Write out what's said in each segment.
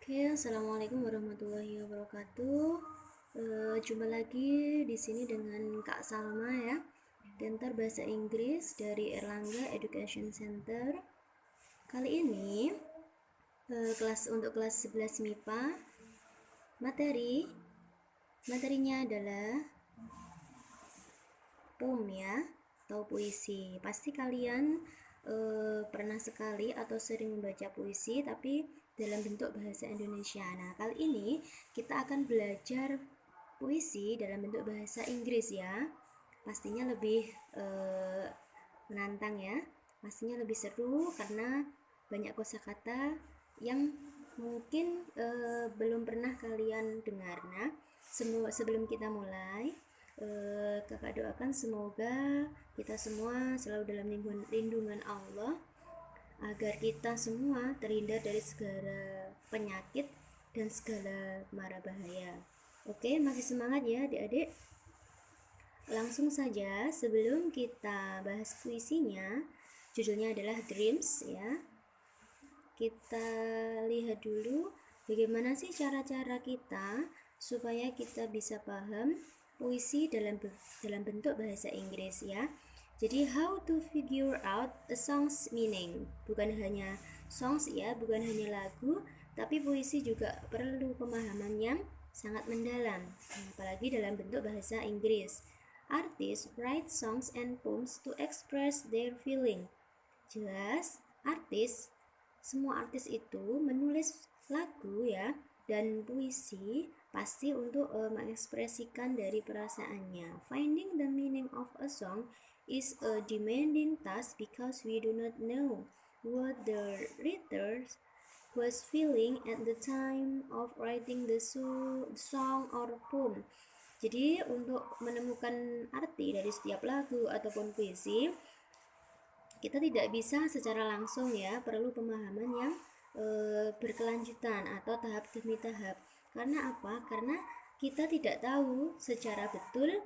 Oke, assalamualaikum warahmatullahi wabarakatuh. Jumpa lagi di sini dengan Kak Salma ya, Dentar Bahasa Inggris dari Erlangga Education Center. Kali ini untuk kelas 11 MIPA, materinya adalah poem ya, atau puisi. Pasti kalian pernah sekali atau sering membaca puisi, tapi dalam bentuk bahasa Indonesia. Nah, kali ini kita akan belajar puisi dalam bentuk bahasa Inggris ya. Pastinya lebih menantang ya. Pastinya lebih seru karena banyak kosakata yang mungkin belum pernah kalian dengar. Nah, sebelum kita mulai, kakak doakan semoga kita semua selalu dalam lindungan Allah, agar kita semua terhindar dari segala penyakit dan segala mara bahaya. Oke, masih semangat ya adik-adik? Langsung saja, sebelum kita bahas puisinya, judulnya adalah Dreams ya. Kita lihat dulu bagaimana sih cara-cara kita supaya kita bisa paham puisi dalam bentuk bahasa Inggris ya. Jadi how to figure out a song's meaning. Bukan hanya songs ya, bukan hanya lagu, tapi puisi juga perlu pemahaman yang sangat mendalam, apalagi dalam bentuk bahasa Inggris. Artists write songs and poems to express their feeling. Jelas, semua artis itu menulis lagu ya dan puisi pasti untuk mengekspresikan dari perasaannya. Finding the meaning of a song is a demanding task because we do not know what the writer was feeling at the time of writing the song or poem. Jadi untuk menemukan arti dari setiap lagu ataupun puisi, kita tidak bisa secara langsung ya, perlu pemahaman yang berkelanjutan atau tahap demi tahap. Karena apa? Karena kita tidak tahu secara betul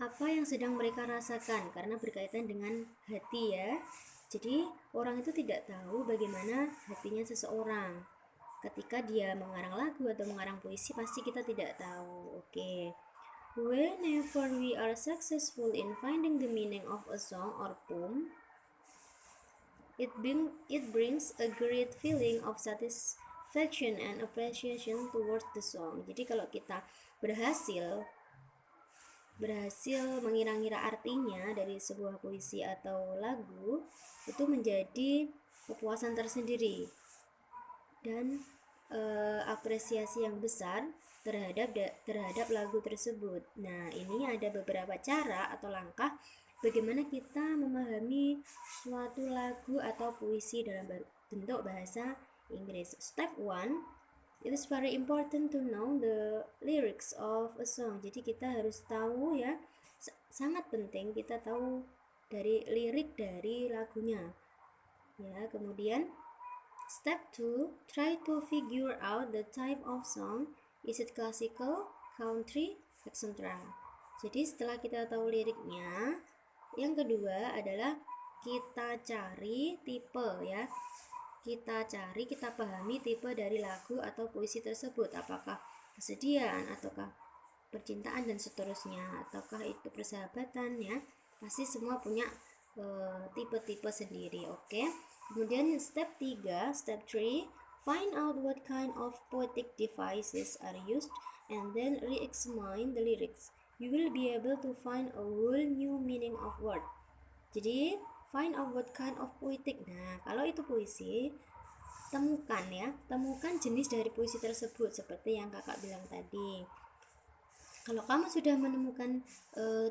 apa yang sedang mereka rasakan, karena berkaitan dengan hati ya. Jadi orang itu tidak tahu bagaimana hatinya seseorang. Ketika dia mengarang lagu atau mengarang puisi, pasti kita tidak tahu. Oke. Whenever we are successful in finding the meaning of a song or poem, it brings a great feeling of satisfaction and appreciation towards the song. Jadi kalau kita berhasil mengira-ngira artinya dari sebuah puisi atau lagu, itu menjadi kepuasan tersendiri dan apresiasi yang besar terhadap lagu tersebut. Nah, ini ada beberapa cara atau langkah bagaimana kita memahami suatu lagu atau puisi dalam bentuk bahasa Inggris. Step 1, it is very important to know the lyrics of a song. Jadi kita harus tahu ya, sangat penting kita tahu dari lirik dari lagunya. Ya, kemudian Step 2, try to figure out the type of song. Is it classical, country, etc. Jadi setelah kita tahu liriknya, yang kedua adalah kita cari tipe ya. Kita pahami tipe dari lagu atau puisi tersebut. Apakah kesedihan, ataukah percintaan dan seterusnya, ataukah itu persahabatan ya. Pasti semua punya tipe-tipe sendiri, oke? Kemudian step 3, find out what kind of poetic devices are used and then re-examine the lyrics. You will be able to find a whole new meaning of word. Jadi find out what kind of poetic. Nah, kalau itu puisi, temukan jenis dari puisi tersebut seperti yang kakak bilang tadi. Kalau kamu sudah menemukan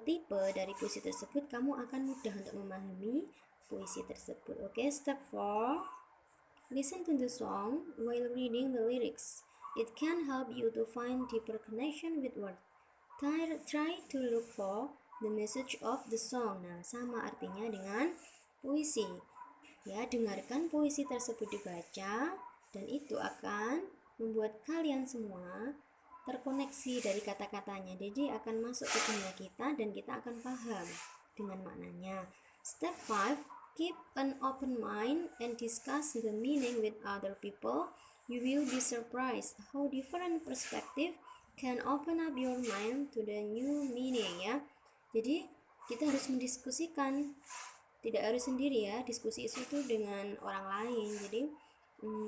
tipe dari puisi tersebut, kamu akan mudah untuk memahami puisi tersebut. Oke, step 4. Listen to the song while reading the lyrics. It can help you to find deeper connection with words. Try to look for the message of the song. Nah, sama artinya dengan puisi. Ya, dengarkan puisi tersebut dibaca dan itu akan membuat kalian semua terkoneksi dari kata-katanya. Jadi akan masuk ke dunia kita dan kita akan paham dengan maknanya. Step 5, Keep an open mind and discuss the meaning with other people. You will be surprised how different perspective can open up your mind to the new meaning ya. Jadi kita harus mendiskusikan, tidak harus sendiri ya, diskusi itu dengan orang lain. Jadi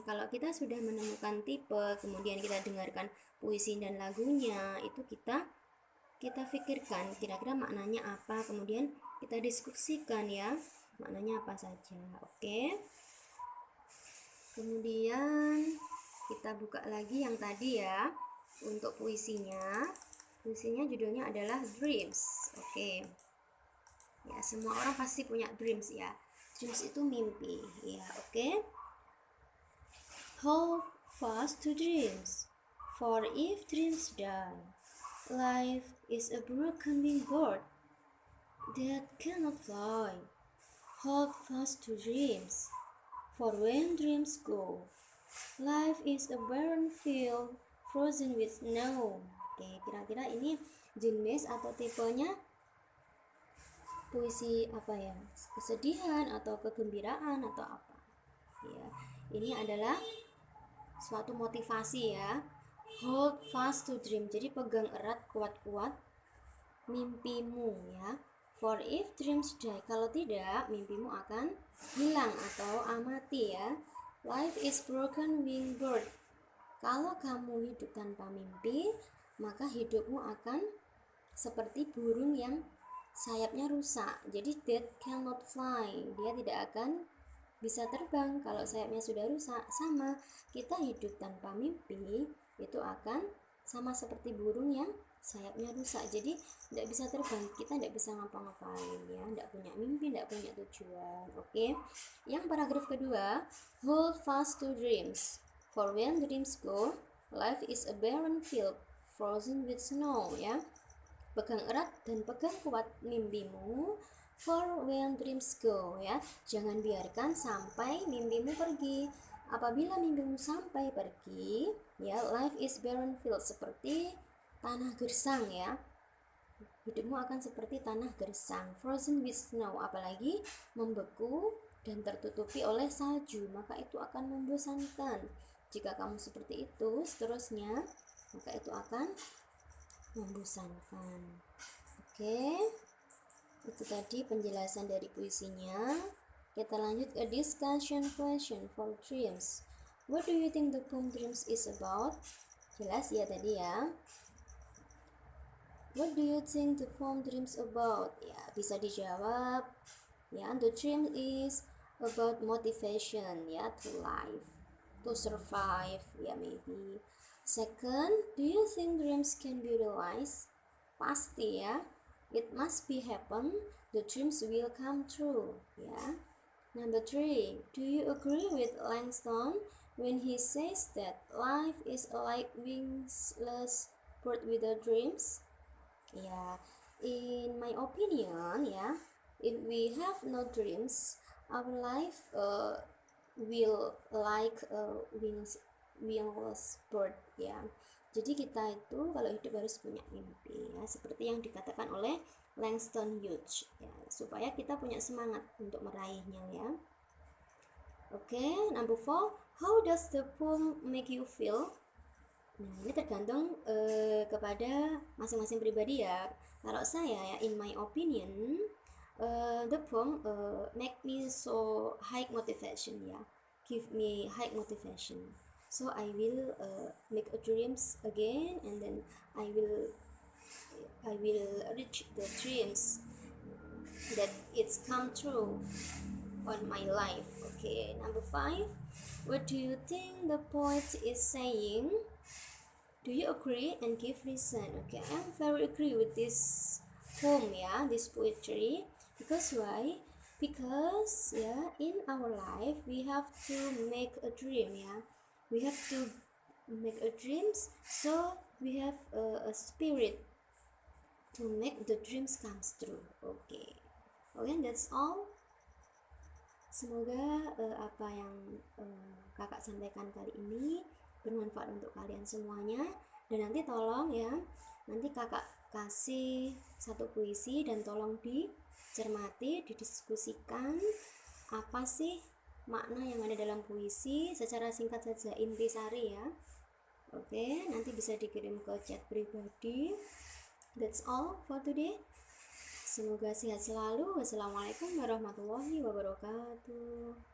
kalau kita sudah menemukan tipe, kemudian kita dengarkan puisi dan lagunya, itu kita pikirkan kira-kira maknanya apa, kemudian kita diskusikan ya maknanya apa saja. Oke, kemudian kita buka lagi yang tadi ya. Untuk puisinya judulnya adalah Dreams. Oke ya, semua orang pasti punya dreams ya. Dreams itu mimpi ya. Oke, hold fast to dreams, for if dreams die, life is a broken winged bird that cannot fly. Hold fast to dreams, for when dreams go, life is a barren field frozen with snow. Oke, kira-kira ini jenis atau tipenya puisi apa ya? Kesedihan atau kegembiraan atau apa? Ya, ini adalah suatu motivasi ya. Hold fast to dream. Jadi pegang erat, kuat-kuat mimpimu ya. For if dreams die, kalau tidak mimpimu akan hilang atau amati ya. Life is broken winged bird. Kalau kamu hidup tanpa mimpi, maka hidupmu akan seperti burung yang sayapnya rusak. Jadi that cannot fly. Dia tidak akan bisa terbang kalau sayapnya sudah rusak. Sama, kita hidup tanpa mimpi itu akan sama seperti burung yang sayapnya rusak. Jadi tidak bisa terbang, kita tidak bisa ngapa-ngapain ya, tidak punya mimpi, tidak punya tujuan. Oke, yang paragraf kedua, hold fast to dreams, for when dreams go, life is a barren field frozen with snow ya. Pegang erat dan pegang kuat mimpimu, for when dreams go ya. Jangan biarkan sampai mimpimu pergi. Apabila mimpimu sampai pergi ya, life is barren field, seperti tanah gersang ya. Hidupmu akan seperti tanah gersang, frozen with snow, apalagi membeku dan tertutupi oleh salju, maka itu akan membosankan. Jika kamu seperti itu seterusnya, maka itu akan membosankan. Oke, itu tadi penjelasan dari puisinya. Kita lanjut ke discussion question for dreams. What do you think the poem Dreams is about? Jelas ya tadi ya. What do you think the poem Dreams about? Ya, bisa dijawab. Ya, the dream is about motivation ya, to life, to survive ya, maybe. Second, do you think dreams can be realized? Pasti ya. It must be happen. The dreams will come true ya. Number 3, do you agree with Langston when he says that life is like wingless bird without dreams? Ya, in my opinion ya, if we have no dreams, our life will like a wingless bird ya. Jadi kita itu kalau hidup harus punya mimpi ya, seperti yang dikatakan oleh Langston Hughes ya, supaya kita punya semangat untuk meraihnya ya. Oke, number 4, how does the poem make you feel? Nah, ini tergantung kepada masing-masing pribadi ya. Kalau saya ya, in my opinion, the poem make me so high motivation ya, give me high motivation. So I will make a dreams again, and then I will reach the dreams that it's come true on my life. Okay, number 5, what do you think the poet is saying? Do you agree and give reason? Okay, I'm very agree with this poem ya, this poetry. Because why? Because ya, in our life we have to make a dream ya. We have to make a dreams, so we have a spirit to make the dreams comes true. Okay, that's all. Semoga apa yang kakak sampaikan kali ini bermanfaat untuk kalian semuanya. Dan nanti tolong ya, nanti kakak kasih satu puisi dan tolong dicermati, didiskusikan apa sih makna yang ada dalam puisi secara singkat saja, intisari ya. Oke, nanti bisa dikirim ke chat pribadi. That's all for today. Semoga sehat selalu. Wassalamualaikum warahmatullahi wabarakatuh.